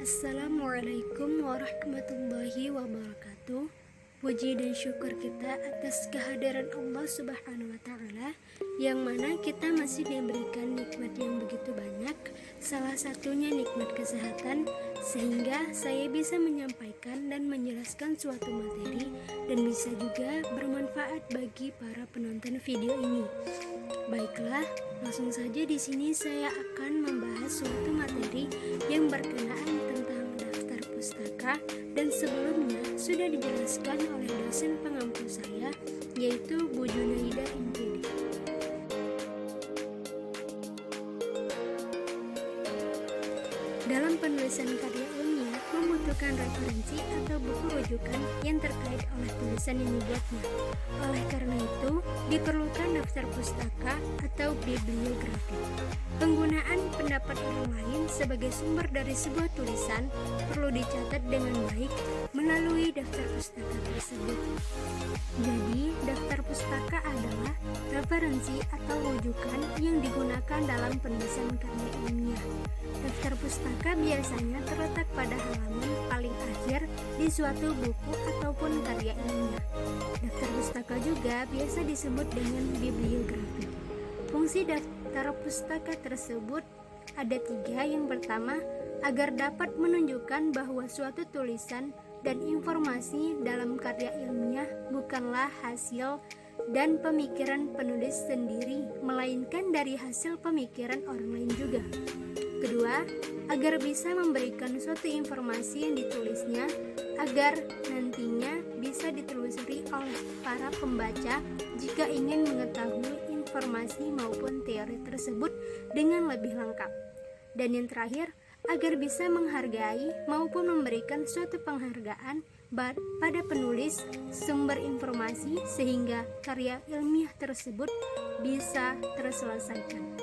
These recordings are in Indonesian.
Assalamualaikum warahmatullahi wabarakatuh. Puji dan syukur kita atas kehadiran Allah Subhanahu wa Ta'ala, yang mana kita masih diberikan nikmat yang begitu banyak, salah satunya nikmat kesehatan, sehingga saya bisa menyampaikan dan menjelaskan suatu materi dan bisa juga bermanfaat bagi para penonton video ini. Baiklah, langsung saja di sini saya akan membahas suatu materi yang berkenaan tentang daftar pustaka, dan sebelumnya sudah dijelaskan oleh dosen pengampu saya, yaitu Bu Junaida MPD. Dalam penulisan karya ilmiah membutuhkan referensi atau buku rujukan yang terkait oleh tulisan yang dibuatnya. Oleh karena itu, diperlukan daftar pustaka atau bibliografi. Penggunaan pendapat orang lain sebagai sumber dari sebuah tulisan perlu dicatat dengan baik melalui daftar pustaka tersebut. Jadi, daftar pustaka adalah referensi atau rujukan yang digunakan dalam penulisan karya ilmiah. Daftar pustaka biasanya terletak pada halaman paling akhir di suatu buku ataupun karya ilmiah. Daftar pustaka juga biasa disebut dengan bibliografi. Fungsi daftar pustaka tersebut ada 3. Yang pertama, agar dapat menunjukkan bahwa suatu tulisan dan informasi dalam karya ilmiah bukanlah hasil dan pemikiran penulis sendiri, melainkan dari hasil pemikiran orang lain juga. Kedua, agar bisa memberikan suatu informasi yang ditulisnya agar nantinya bisa ditelusuri oleh para pembaca jika ingin mengetahui informasi maupun teori tersebut dengan lebih lengkap. Dan yang terakhir, agar bisa menghargai maupun memberikan suatu penghargaan pada penulis sumber informasi sehingga karya ilmiah tersebut bisa terselesaikan.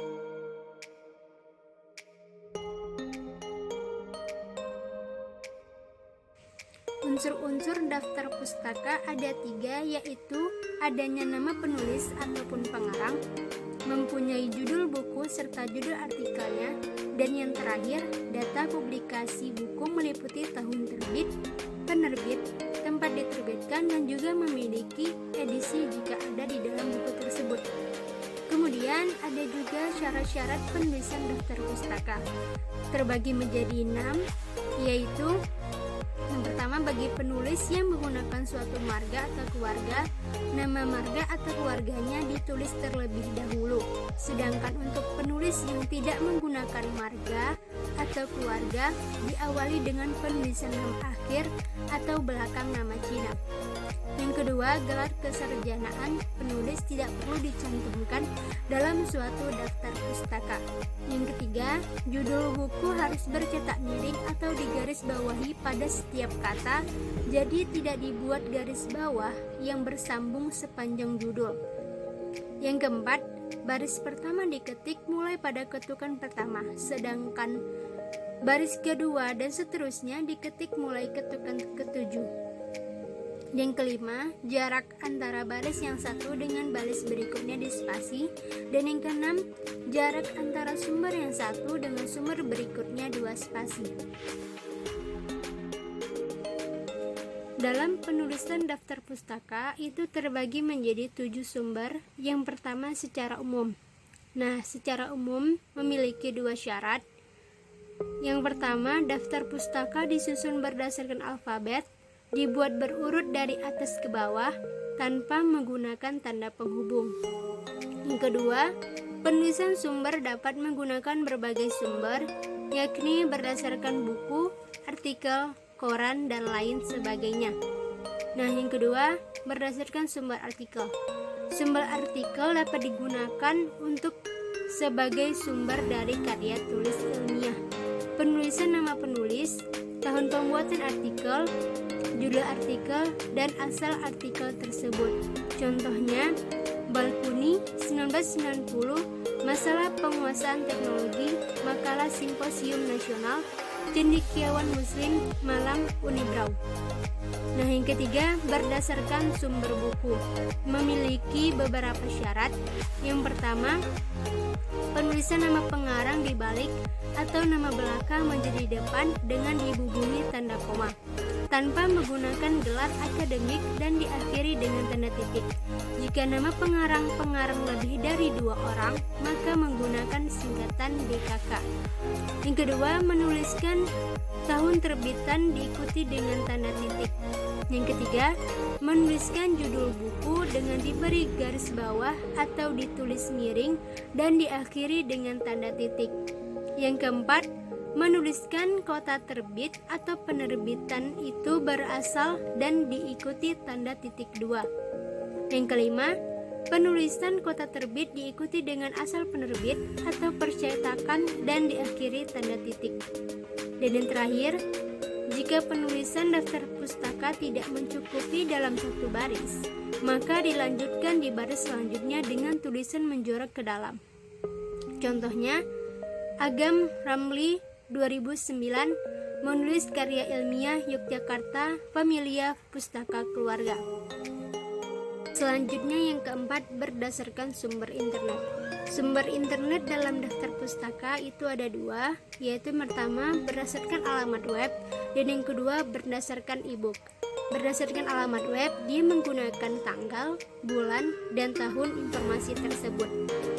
Unsur-unsur daftar pustaka ada 3, yaitu adanya nama penulis ataupun pengarang, mempunyai judul buku serta judul artikelnya, dan yang terakhir, data publikasi buku meliputi tahun terbit, penerbit, tempat diterbitkan, dan juga memiliki edisi jika ada di dalam buku tersebut. Kemudian ada juga syarat-syarat penulisan daftar pustaka, terbagi menjadi 6, yaitu yang pertama, bagi penulis yang menggunakan suatu marga atau keluarga, nama marga atau keluarganya ditulis terlebih dahulu. Sedangkan untuk penulis yang tidak menggunakan marga atau keluarga, diawali dengan penulisan nama akhir atau belakang nama Cina. Yang kedua, gelar kesarjanaan penulis tidak perlu dicantumkan dalam suatu daftar pustaka. Yang ketiga, judul buku harus bercetak miring atau digaris bawahi pada setiap kata, jadi tidak dibuat garis bawah yang bersambung sepanjang judul. Yang keempat, baris pertama diketik mulai pada ketukan pertama, sedangkan baris kedua dan seterusnya diketik mulai ketukan ketujuh. Yang kelima, jarak antara baris yang satu dengan baris berikutnya dispasi. Dan yang keenam, jarak antara sumber yang satu dengan sumber berikutnya 2 spasi. Dalam penulisan daftar pustaka itu terbagi menjadi 7 sumber. Yang pertama secara umum. Nah, secara umum memiliki 2 syarat. Yang pertama, daftar pustaka disusun berdasarkan alfabet, dibuat berurut dari atas ke bawah tanpa menggunakan tanda penghubung. Yang kedua, penulisan sumber dapat menggunakan berbagai sumber, yakni berdasarkan buku, artikel, koran, dan lain sebagainya. Nah, yang kedua, berdasarkan sumber artikel. Sumber artikel dapat digunakan untuk sebagai sumber dari karya tulis ilmiah. Penulisan nama penulis, tahun pembuatan artikel, judul artikel, dan asal artikel tersebut. Contohnya, Balkuni 1990, Masalah Penguasaan Teknologi, Makalah Simposium Nasional, Cendekiawan Muslim, Malang, Unibrau. Nah, yang ketiga, berdasarkan sumber buku. Memiliki beberapa syarat. Yang pertama, penulisan nama pengarang di balik atau nama belakang menjadi depan dengan dihubungi tanda koma, tanpa menggunakan gelar akademik dan diakhiri dengan tanda titik. Jika nama pengarang lebih dari 2 orang, maka menggunakan singkatan DKK. Yang kedua, menuliskan tahun terbitan diikuti dengan tanda titik. Yang ketiga, menuliskan judul buku dengan diberi garis bawah atau ditulis miring dan diakhiri dengan tanda titik. Yang keempat, menuliskan kota terbit atau penerbitan itu berasal dan diikuti tanda titik 2. Yang kelima, penulisan kota terbit diikuti dengan asal penerbit atau percetakan dan diakhiri tanda titik. Dan yang terakhir, jika penulisan daftar pustaka tidak mencukupi dalam satu baris, maka dilanjutkan di baris selanjutnya dengan tulisan menjorok ke dalam. Contohnya, Agam Ramli 2009 menulis karya ilmiah Yogyakarta Familia Pustaka Keluarga. Selanjutnya yang keempat, berdasarkan sumber internet. Sumber internet dalam daftar pustaka itu ada 2, yaitu pertama berdasarkan alamat web dan yang kedua berdasarkan e-book. Berdasarkan alamat web, dia menggunakan tanggal, bulan, dan tahun informasi tersebut.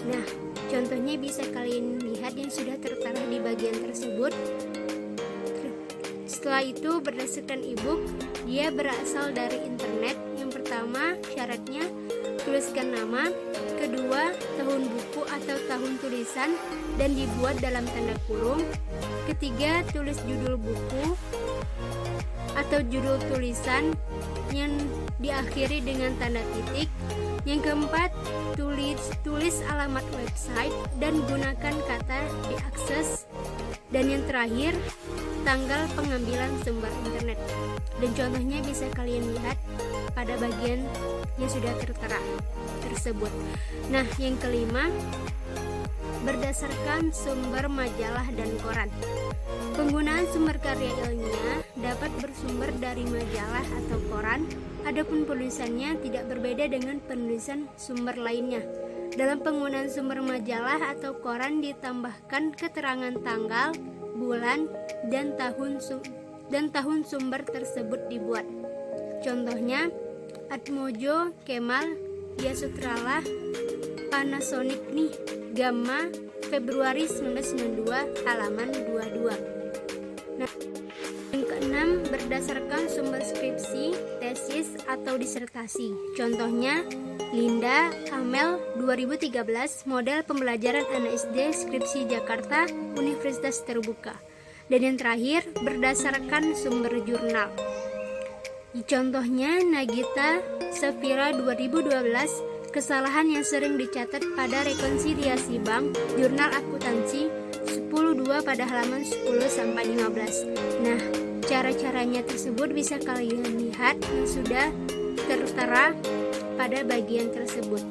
Nah, contohnya bisa kalian lihat yang sudah tertera di bagian tersebut. Setelah itu berdasarkan e-book, dia berasal dari internet. Yang pertama syaratnya tuliskan nama, kedua tahun buku atau tahun tulisan dan dibuat dalam tanda kurung, ketiga tulis judul buku atau judul tulisan yang diakhiri dengan tanda titik, yang keempat tulis alamat website dan gunakan kata diakses, dan yang terakhir tanggal pengambilan sumber internet. Dan contohnya bisa kalian lihat pada bagian yang sudah tertera tersebut. Nah, yang kelima, berdasarkan sumber majalah dan koran. Penggunaan sumber karya ilmiah dapat bersumber dari majalah atau koran, adapun penulisannya tidak berbeda dengan penulisan sumber lainnya. Dalam penggunaan sumber majalah atau koran ditambahkan keterangan tanggal, bulan, dan tahun sumber tersebut dibuat. Contohnya, Atmojo Kemal, Yasutralah, Panasonic nih, Gamma, Februari 1992, halaman 22. Nah, yang keenam, berdasarkan sumber skripsi, tesis, atau disertasi. Contohnya, Linda Amel 2013, model pembelajaran anak SD skripsi Jakarta, Universitas Terbuka. Dan yang terakhir, berdasarkan sumber jurnal. Contohnya, Nagita Safira 2012, kesalahan yang sering dicatat pada rekonsiliasi bank, jurnal akuntansi 10.2 pada halaman 10-15. Nah, cara-caranya tersebut bisa kalian lihat yang sudah tertera pada bagian tersebut.